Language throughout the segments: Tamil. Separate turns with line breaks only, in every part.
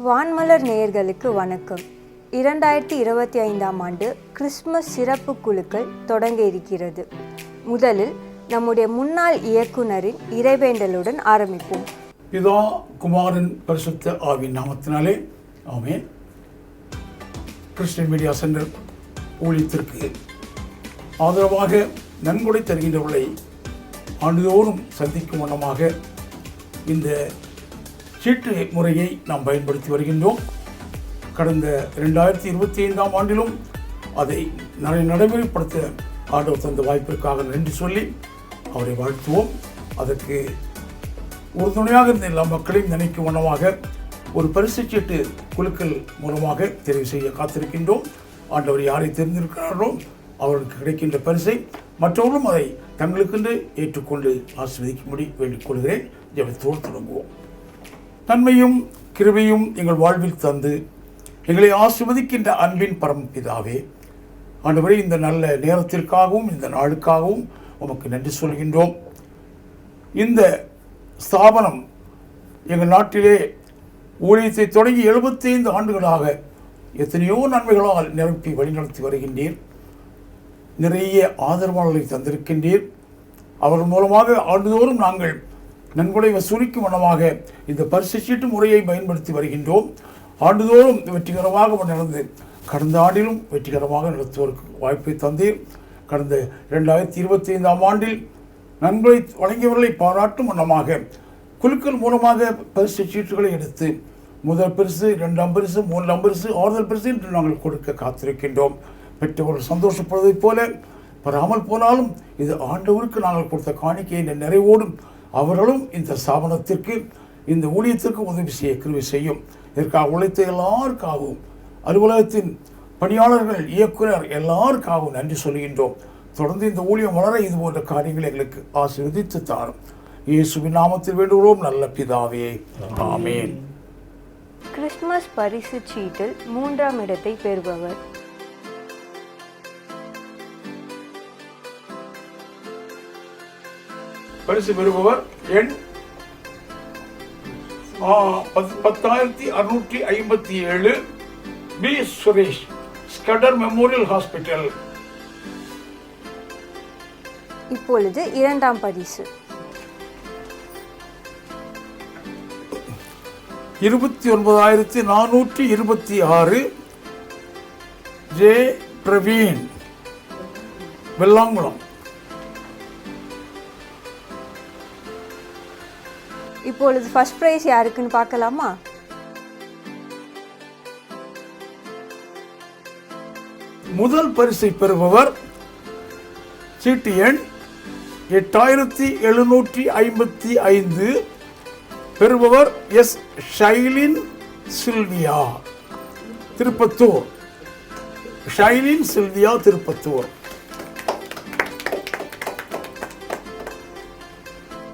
வான்மலர் நேயர்களுக்கு வணக்கம். 2025ஆம் ஆண்டு கிறிஸ்துமஸ் சிறப்பு குழுக்கள் தொடங்க இருக்கிறது. முதலில் நம்முடைய முன்னாள் இயக்குனரின் இறைவேண்டலுடன் ஆரம்பிப்போம்.
பிதா குமாரன் பரிசுத்த ஆவியின் நாமத்தினாலே ஆமென். கிறிஸ்டியன் மீடியா சென்டர் ஊழியத்திற்கு ஆதரவாக நன்கொடை தருகின்றவர்களை ஆண்டுதோறும் சந்திக்கும் வண்ணமாக இந்த சீட்டு முறையை நாம் பயன்படுத்தி வருகின்றோம். கடந்த 2025ஆம் ஆண்டிலும் அதை நடைமுறைப்படுத்த ஆண்டவர் தந்த வாய்ப்பிற்காக நன்றி சொல்லி அவரை வாழ்த்துவோம். அதற்கு உறுதுணையாக இருந்த எல்லா மக்களையும் நினைக்கும் வண்ணமாக ஒரு பரிசு சீட்டு குழுக்கள் மூலமாக தெரிவு செய்ய காத்திருக்கின்றோம். ஆண்டவர் யாரை தெரிந்திருக்கிறார்களோ அவர்களுக்கு கிடைக்கின்ற பரிசை மற்றவர்களும் அதை தங்களுக்கென்று ஏற்றுக்கொண்டு ஆசீர்வதிக்கும்படி வேண்டிக் கொள்கிறேன். ஜெபத்தோடு தொடங்குவோம். நன்மையும் கிருபையும் எங்கள் வாழ்வில் தந்து எங்களை ஆசீர்வதிக்கின்ற அன்பின் பரமபிதாவே, ஆண்டவரே, இந்த நல்ல நேரத்திற்காகவும் இந்த நாளுக்காகவும் உமக்கு நன்றி சொல்கின்றோம். இந்த ஸ்தாபனம் எங்கள் நாட்டிலே ஊழியத்தை தொடங்கி 75 ஆண்டுகளாக எத்தனையோ நன்மைகளால் நிரப்பி வழிநடத்தி வருகின்றீர். நிறைய ஆதரவாளர்களை தந்திருக்கின்றீர். அவர்கள் மூலமாக ஆண்டுதோறும் நாங்கள் நன்கொடை வசூலிக்கும் வண்ணமாக இந்த பரிசு சீட்டு முறையை பயன்படுத்தி வருகின்றோம். ஆண்டுதோறும் வெற்றிகரமாக நடந்து கடந்த ஆண்டிலும் வெற்றிகரமாக நடத்துவதற்கு வாய்ப்பை தந்தீர். கடந்த 2025ஆம் ஆண்டில் நன்கொடை வழங்கியவர்களை பாராட்டும் வண்ணமாக குழுக்கள் மூலமாக பரிசு சீட்டுகளை எடுத்து முதல் பரிசு, 2ஆம் பரிசு, 3ஆம் பரிசு, 6ஆம் பரிசு என்று நாங்கள் கொடுக்க காத்திருக்கின்றோம். பெற்றவர்கள் சந்தோஷப்படுவதைப் போல வராமல் போனாலும் இது ஆண்டவருக்கு நாங்கள் கொடுத்த காணிக்கை என்ற நிறைவோடும் அவர்களும் இந்த ஸ்தாபனத்திற்கு இந்த ஊழியத்திற்கு உதவி செய்ய கிருபை செய்யும். இதற்காக உழைத்த எல்லாருக்காகவும் அலுவலகத்தின் பணியாளர்கள், இயக்குனர் எல்லாருக்காகவும் நன்றி சொல்கின்றோம். தொடர்ந்து இந்த ஊழியம் வளர இது போன்ற காரியங்களை எங்களுக்கு ஆசீர்வதித்து தாரும். இயேசுவின் நாமத்தில் வேண்டுகிறோம் நல்ல பிதாவே, ஆமென்.
கிறிஸ்துமஸ் பரிசு சீட்டில் 3ஆம் இடத்தை பெறுபவர்
பரிசு பெறுபவர் எண் 10,657 P. Suresh, Scudder memorial hospital.
இப்பொழுது 2ஆம் பரிசு
29,426 ஜே. பிரவீன், வெள்ளாங்குளம்.
இப்பொழுது ஃபர்ஸ்ட் பிரைஸ் யாருக்குன்னு பார்க்கலாமா?
முதல் பரிசை பெறுபவர் சீட்டு எண் 8755, பெறுபவர் S. Shailin Sylvia, Tirupattur. Shailin Sylvia, Tirupattur.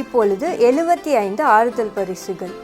இப்பொழுது 75 ஆறுதல் பரிசுகள்.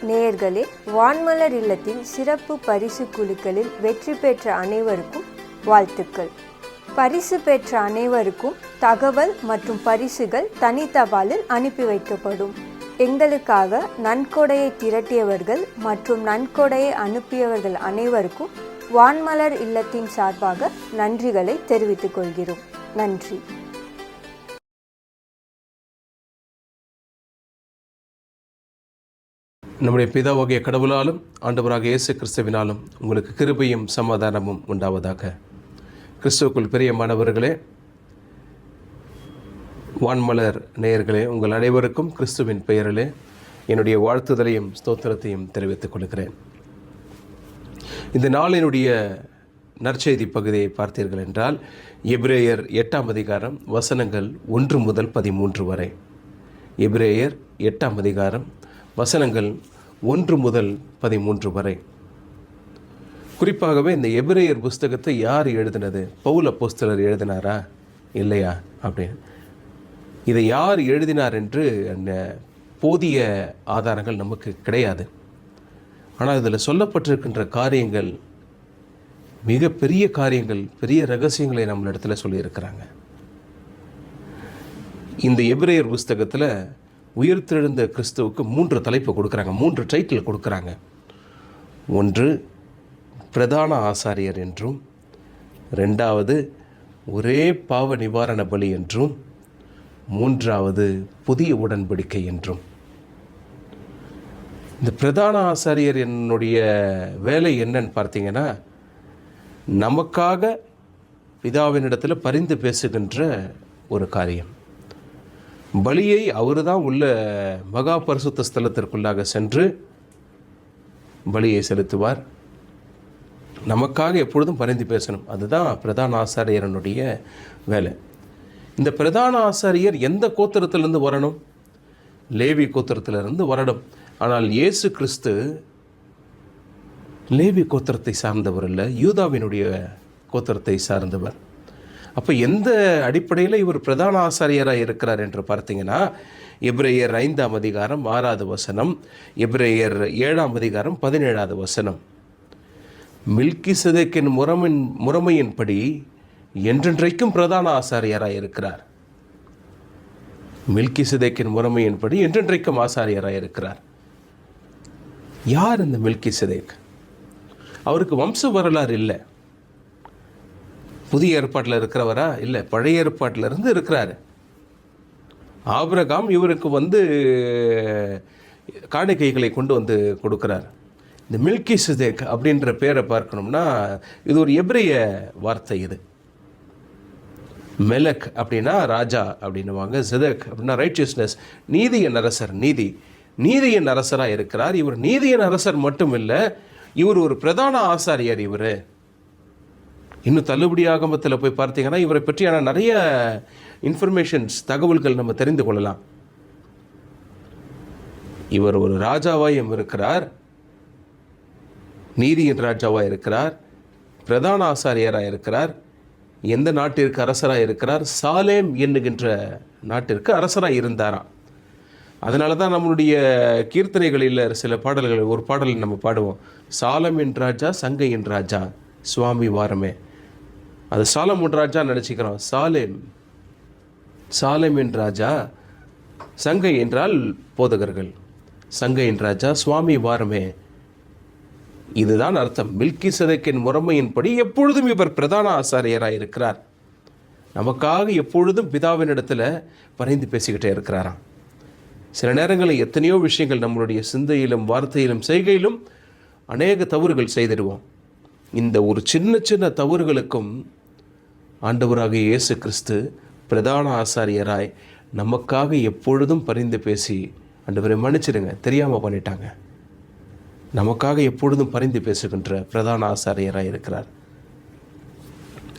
நேயர்களே, வான்மலர் இல்லத்தின் சிறப்பு பரிசு குழுக்களில் வெற்றி பெற்ற அனைவருக்கும் வாழ்த்துக்கள். பரிசு பெற்ற அனைவருக்கும் தகவல் மற்றும் பரிசுகள் தனித்தபாலில் அனுப்பி வைக்கப்படும். எங்களுக்காக நன்கொடையை திரட்டியவர்கள் மற்றும் நன்கொடையை அனுப்பியவர்கள் அனைவருக்கும் வான்மலர் இல்லத்தின் சார்பாக நன்றிகளை தெரிவித்துக் கொள்கிறோம். நன்றி.
நம்முடைய பிதாவாகிய கடவுளாலும் ஆண்டவராக இயேசு கிறிஸ்துவினாலும் உங்களுக்கு கிருபையும் சமாதானமும் உண்டாவதாக. கிறிஸ்துவுக்குள் பிரியமானவர்களே, வான்மலர் நேயர்களே, உங்கள் அனைவருக்கும் கிறிஸ்துவின் பெயரிலே என்னுடைய வாழ்த்துதலையும் ஸ்தோத்திரத்தையும் தெரிவித்துக் கொள்கிறேன். இந்த நாளினுடைய நற்செய்தி பகுதியை பார்த்தீர்கள் என்றால் எபிரேயர் 8ஆம் அதிகாரம் வசனங்கள் 1 முதல் 13 வரை. எபிரேயர் 8ஆம் அதிகாரம் வசனங்கள் 1 முதல் 13 வரை. குறிப்பாகவே இந்த எபிரேயர் புஸ்தகத்தை யார் எழுதினது? பவுல் அப்போஸ்தலர் எழுதினாரா இல்லையா அப்படின்னு, இதை யார் எழுதினார் என்று போதிய ஆதாரங்கள் நமக்கு கிடையாது. ஆனால் இதில் சொல்லப்பட்டிருக்கின்ற காரியங்கள் மிக பெரிய காரியங்கள், பெரிய ரகசியங்களை நம்மளிடத்தில் சொல்லியிருக்கிறாங்க. இந்த எபிரேயர் புஸ்தகத்தில் உயிர்த்தெழுந்த கிறிஸ்துவுக்கு 3 தலைப்பு கொடுக்குறாங்க, 3 டைட்டில் கொடுக்குறாங்க. ஒன்று பிரதான ஆசாரியர் என்றும், 2வது ஒரே பாவ நிவாரண பலி என்றும், 3வது புதிய உடன்படிக்கை என்றும். இந்த பிரதான ஆசாரியர் என்னுடைய வேலை என்னன்னு பார்த்தீங்கன்னா, நமக்காக பிதாவினிடத்தில் பரிந்து பேசுகின்ற ஒரு காரியம். பலியை அவர் தான் உள்ள மகா பரிசுத்த ஸ்தலத்திற்குள்ளாக சென்று பலியை செலுத்துவார். நமக்காக எப்பொழுதும் பரிந்து பேசணும். அதுதான் பிரதான ஆசாரியரனுடைய வேலை. இந்த பிரதான ஆசாரியர் எந்த கோத்திரத்திலிருந்து வரணும்? லேவி கோத்திரத்திலிருந்து வரணும். ஆனால் இயேசு கிறிஸ்து லேவி கோத்திரத்தை சார்ந்தவர் இல்லை, யூதாவினுடைய கோத்திரத்தை சார்ந்தவர். அப்போ எந்த அடிப்படையில் இவர் பிரதான ஆசாரியராக இருக்கிறார் என்று பார்த்தீங்கன்னா, எபிரேயர் 5ஆம் அதிகாரம் 6வது வசனம், எபிரேயர் 7ஆம் அதிகாரம் 17வது வசனம். மில்கிசேதேக்கின் முறைமையின்படி என்றென்றைக்கும் பிரதான ஆசாரியராக இருக்கிறார். மில்கிசேதேக்கின் முறைமையின்படி என்றென்றைக்கும் ஆசாரியராக இருக்கிறார். யார் இந்த மில்கிசேதேக்? அவருக்கு வம்ச வரலாறு இல்லை. புதிய ஏற்பாட்டில் இருக்கிறவரா? இல்லை, பழைய ஏற்பாட்டில் இருந்து இருக்கிறார். ஆபிரகாம் இவருக்கு காணிக்கைகளை கொண்டு வந்து கொடுக்குறார். இந்த மில்கிசேதேக் அப்படின்ற பேரை பார்க்கணும்னா இது ஒரு எபிரேய வார்த்தை. இது மெலக் அப்படின்னா ராஜா அப்படின்னுவாங்க, செதக் அப்படின்னா ரைச்சியஸ்னஸ், நீதியின் அரசர். நீதியின் அரசராக இருக்கிறார். இவர் நீதியின் அரசர் மட்டும் இல்லை, இவர் ஒரு பிரதான ஆசாரியர். இவர் இன்னும் தள்ளுபடி ஆகமத்தில் போய் பார்த்தீங்கன்னா இவரை பற்றியான நிறைய இன்ஃபர்மேஷன்ஸ், தகவல்கள் நம்ம தெரிந்து கொள்ளலாம். இவர் ஒரு ராஜாவாயும் இருக்கிறார், நீதியின் ராஜாவாக இருக்கிறார், பிரதான ஆசாரியராக இருக்கிறார். எந்த நாட்டிற்கு அரசராக இருக்கிறார்? சாலேம் என்னுகின்ற நாட்டிற்கு அரசராக இருந்தாராம். அதனால தான் நம்மளுடைய கீர்த்தனைகளில் சில பாடல்கள், ஒரு பாடல் நம்ம பாடுவோம், சாலமின் ராஜா சங்கையின் ராஜா சுவாமி வாரமே. அது சாலமோன் ராஜா நினச்சிக்கிறோம். சாலேமின் ராஜா, சங்கை என்றால் போதகர்கள், சங்கையின் ராஜா சுவாமி வாரமே, இதுதான் அர்த்தம். மில்கிசேதேக்கின் முறைமையின்படி எப்பொழுதும் இவர் பிரதான ஆசாரியராக இருக்கிறார். நமக்காக எப்பொழுதும் பிதாவினிடத்தில் பரிந்து பேசிக்கிட்டே இருக்கிறாராம். சில நேரங்களில் எத்தனையோ விஷயங்கள் நம்மளுடைய சிந்தையிலும் வார்த்தையிலும் செய்கையிலும் அநேக தவறுகள் செய்திடுவோம். இந்த ஒரு சின்ன தவறுகளுக்கும் ஆண்டவராக இயேசு கிறிஸ்து பிரதான ஆசாரியராய் நமக்காக எப்பொழுதும் பரிந்து பேசி, ஆண்டவரை மன்னிச்சிடுங்க, தெரியாமல் பண்ணிட்டாங்க, நமக்காக எப்பொழுதும் பரிந்து பேசுகின்ற பிரதான ஆசாரியராக இருக்கிறார்.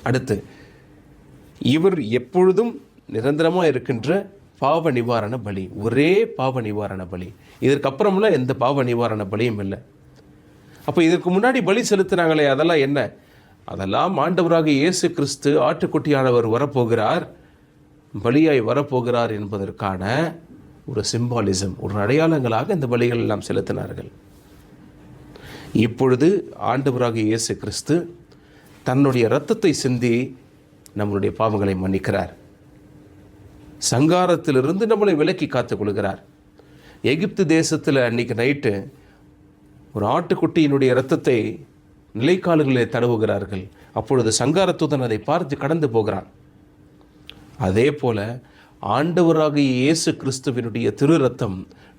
அடுத்து, இவர் எப்பொழுதும் நிரந்தரமாக இருக்கின்ற பாவ நிவாரண பலி, ஒரே பாவ நிவாரண பலி. இதற்கப்புறம்லாம் எந்த பாவ நிவாரண பலியும் இல்லை. அப்போ இதற்கு முன்னாடி பலி செலுத்தினாங்களே, அதெல்லாம் என்ன? அதெல்லாம் ஆண்டவராக இயேசு கிறிஸ்து ஆட்டுக்குட்டியானவர் வரப்போகிறார், பலியாய் வரப்போகிறார் என்பதற்கான ஒரு சிம்பாலிசம், ஒரு அடையாளங்களாக இந்த பலிகள் எல்லாம் செலுத்தினார்கள். இப்பொழுது ஆண்டவராக இயேசு கிறிஸ்து தன்னுடைய இரத்தத்தை சிந்தி நம்மளுடைய பாவங்களை மன்னிக்கிறார். சங்காரத்திலிருந்து நம்மளை விலக்கி காத்துக்கொள்கிறார். எகிப்து தேசத்தில் அன்றைக்கி நைட்டு ஒரு ஆட்டுக்குட்டியினுடைய இரத்தத்தை நிலைக்கால்களில் தடவுகிறார்கள். அப்பொழுது சங்காரத்துடன் அதை பார்த்து கடந்து போகிறான். அதே போல ஆண்டவராக இயேசு கிறிஸ்துவினுடைய திரு ரத்தம்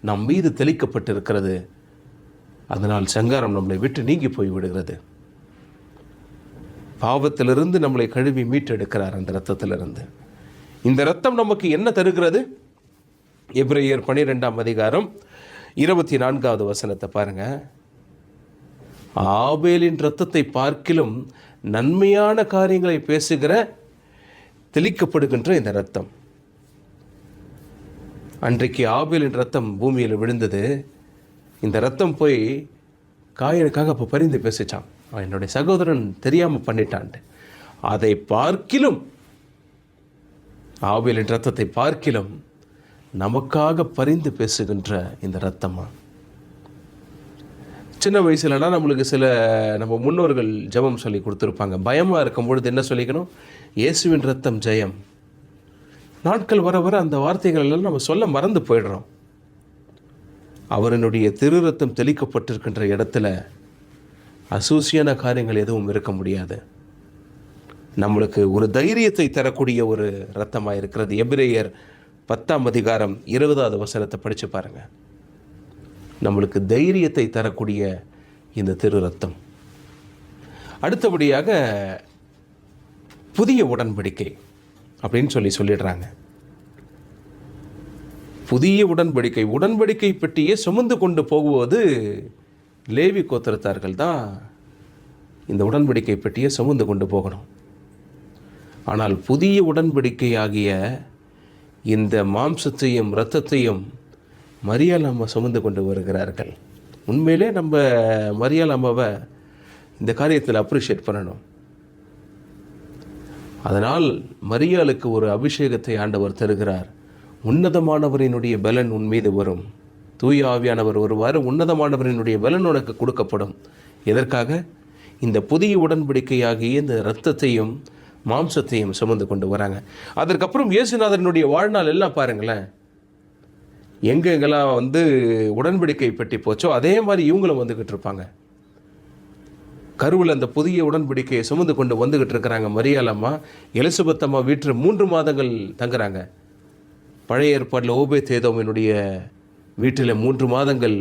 நம் மீது தெளிக்கப்பட்டிருக்கிறது. அதனால் சங்காரம் நம்மளை விட்டு நீங்கி போய் விடுகிறது. பாவத்திலிருந்து நம்மளை கழுவி மீட்டெடுக்கிறார் அந்த இரத்தத்திலிருந்து. இந்த இரத்தம் நமக்கு என்ன தருகிறது? எபிரேயர் 12ஆம் அதிகாரம் 24வது வசனத்தை பாருங்க. ஆபேலின் இரத்தத்தை பார்க்கிலும் நன்மையான காரியங்களை பேசுகிற தெளிக்கப்படுகின்ற இந்த இரத்தம். அன்றைக்கு ஆபேலின் ரத்தம் பூமியில் விழுந்தது. இந்த ரத்தம் போய் காயனுக்காக அப்போ பரிந்து பேசிச்சான். என்னுடைய சகோதரன் தெரியாமல் பண்ணிட்டான்ட்டு. அதை பார்க்கிலும், ஆபேலின் ரத்தத்தை பார்க்கிலும் நமக்காக பரிந்து பேசுகின்ற இந்த ரத்தமா. சின்ன வயசுலனா நம்மளுக்கு நம்ம முன்னோர்கள் ஜெபம் சொல்லி கொடுத்துருப்பாங்க. பயமாக இருக்கும் பொழுது என்ன சொல்லிக்கணும்? இயேசுவின் ரத்தம் ஜெயம். நாட்கள் வர வர அந்த வார்த்தைகள் எல்லாம் நம்ம சொல்ல மறந்து போயிடுறோம். அவரினுடைய திரு ரத்தம் தெளிக்கப்பட்டிருக்கின்ற இடத்துல அசூசியான காரியங்கள் எதுவும் இருக்க முடியாது. நம்மளுக்கு ஒரு தைரியத்தை தரக்கூடிய ஒரு இரத்தமாக இருக்கிறது. எபிரேயர் 10ஆம் அதிகாரம் 20வது வசனத்தை படித்து பாருங்கள். நம்மளுக்கு தைரியத்தை தரக்கூடிய இந்த திரு ரத்தம். அடுத்தபடியாக புதிய உடன்படிக்கை அப்படின்னு சொல்லிடுறாங்க. புதிய உடன்படிக்கை பெட்டியை சுமந்து கொண்டு போகுவது லேவி கோத்திரத்தார்கள் தான் இந்த உடன்படிக்கை பெட்டியை சுமந்து கொண்டு போகணும். ஆனால் புதிய உடன்படிக்கை ஆகிய இந்த மாம்சத்தையும் இரத்தத்தையும் மரியாள் அம்மா சுமந்து கொண்டு வருகிறார்கள். உண்மையிலே நம்ம மரியாள் அம்மாவை இந்த காரியத்தில் அப்ரிஷியேட் பண்ணணும். அதனால் மரியாளுக்கு ஒரு அபிஷேகத்தை ஆண்டவர் தருகிறார். உன்னதமானவரினுடைய பலன் உன் மீது வரும். தூய ஆவியானவர் வருவார். உன்னதமானவரினுடைய பலன் உனக்கு கொடுக்கப்படும். எதற்காக? இந்த புதிய உடன்படிக்கையாகிய இந்த இரத்தத்தையும் மாம்சத்தையும் சுமந்து கொண்டு வராங்க. அதற்கப்புறம் இயேசுநாதனுடைய வாழ்நாள் எல்லாம் பாருங்களேன். எங்கெங்கெல்லாம் உடன்படிக்கை பெட்டி போச்சோ அதே மாதிரி இவங்களும் வந்துக்கிட்டு இருப்பாங்க. கருவில் அந்த புதிய உடன்படிக்கையை சுமந்து கொண்டு வந்துக்கிட்டு இருக்கிறாங்க. மரியாள் அம்மா எலிசபெத் அம்மா வீட்டில் 3 மாதங்கள் தங்குறாங்க. பழைய ஏற்பாட்டில் ஓபேத்-ஏதோமினுடைய வீட்டில் 3 மாதங்கள்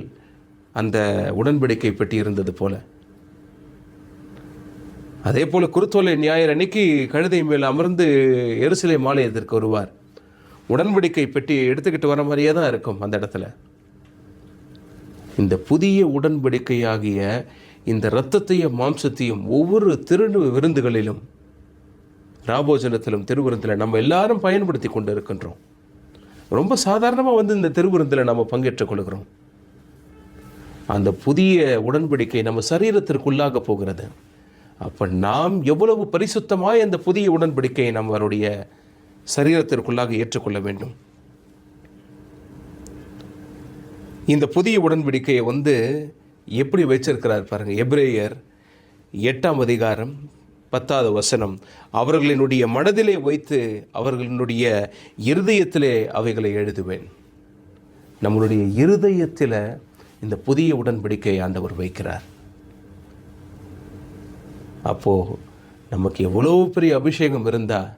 அந்த உடன்படிக்கை பெட்டி இருந்தது போல. அதே போல் குருத்தோலை ஞாயிறு அன்னைக்கு கழுதை மேல் அமர்ந்து எருசலேம் ஆலயத்திற்கு வருவார். உடன்படிக்கை பெட்டி எடுத்துக்கிட்டு வர மாதிரியே தான் இருக்கும் அந்த இடத்துல. இந்த புதிய உடன்படிக்கையாகிய இந்த இரத்தத்தையும் மாம்சத்தையும் ஒவ்வொரு விருந்துகளிலும், ராபோஜனத்திலும் திருவிருந்தில் நம்ம எல்லாரும் பயன்படுத்தி கொண்டு இருக்கின்றோம். ரொம்ப சாதாரணமாக இந்த திருவிருந்தில் நம்ம பங்கேற்றுக் கொள்கிறோம். அந்த புதிய உடன்படிக்கை நம்ம சரீரத்திற்குள்ளாக போகிறது. அப்போ நாம் எவ்வளவு பரிசுத்தமாய் அந்த புதிய உடன்படிக்கையை நம்மளுடைய சரீரத்திற்குள்ளாக ஏற்றுக்கொள்ள வேண்டும். இந்த புதிய உடன்படிக்கையை எப்படி வச்சிருக்கிறார் பாருங்க. எபிரேயர் 8ஆம் அதிகாரம் 10வது வசனம். அவர்களினுடைய மனதிலே வைத்து அவர்களினுடைய இருதயத்திலே அவைகளை எழுதுவேன். நம்மளுடைய இருதயத்தில் இந்த புதிய உடன்படிக்கையை ஆண்டவர் வைக்கிறார். அப்போது நமக்கு எவ்வளோ பெரிய அபிஷேகம் இருந்தால்,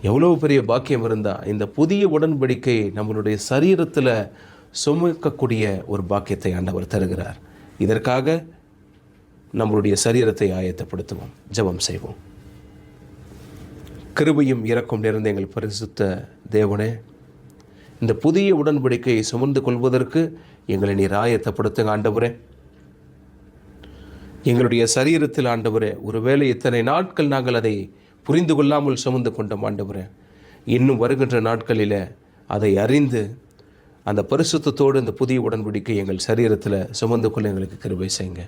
எவ்வளோ பெரிய பாக்கியம் இருந்தால், இந்த புதிய உடன்படிக்கை நம்மளுடைய சரீரத்தில் சுமக்கக்கூடிய ஒரு பாக்கியத்தை ஆண்டவர் தருகிறார். இதற்காக நம்மளுடைய சரீரத்தை ஆயத்தப்படுத்துவோம். ஜெபம் செய்வோம். கிருபையும் இரக்கம் நிறைந்த எங்கள் பரிசுத்த தேவனே, இந்த புதிய உடன்படிக்கையை சுமந்து கொள்வதற்கு எங்களை நீர் ஆயத்தப்படுத்துங்க ஆண்டவரே. எங்களுடைய சரீரத்தில் ஆண்டவரே, ஒருவேளை இத்தனை நாட்கள் நாங்கள் அதை புரிந்து கொள்ளாமல் சுமந்து கொண்டோம் ஆண்டவரே. இன்னும் வருகின்ற நாட்களில் அதை அறிந்து அந்த பரிசுத்தத்தோடு இந்த புதிய உடன்படிக்கை எங்கள் சரீரத்தில் சுமந்து கொள்ள எங்களுக்கு கிருபை செய்யுங்க.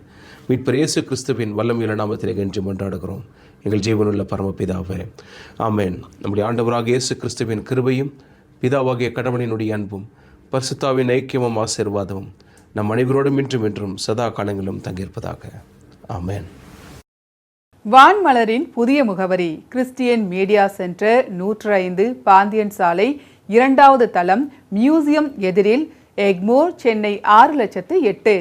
மீட்பர் இயேசு கிறிஸ்துவின் வல்லமையுள்ள நாமத்திலே கெஞ்சி மன்றாடுகிறோம் எங்கள் ஜீவனுள்ள பரமபிதாவே, ஆமென். நம்முடைய ஆண்டவராக இயேசு கிறிஸ்துவின் கிருபையும் பிதாவாகிய கடவுளினுடைய அன்பும் பரிசுத்தாவின் ஐக்கியமும் ஆசீர்வாதமும் நம் அனைவரோடும் இன்றும் என்றும் சதா காலங்களும் தங்கியிருப்பதாக. ஆமென்.
வான்மலரின் புதிய முகவரி: கிறிஸ்டியன் மீடியா சென்டர், 105 பாந்தியன் சாலை, 2வது தளம், மியூசியம் எதிரில், எக்மோர், சென்னை 6,08,000.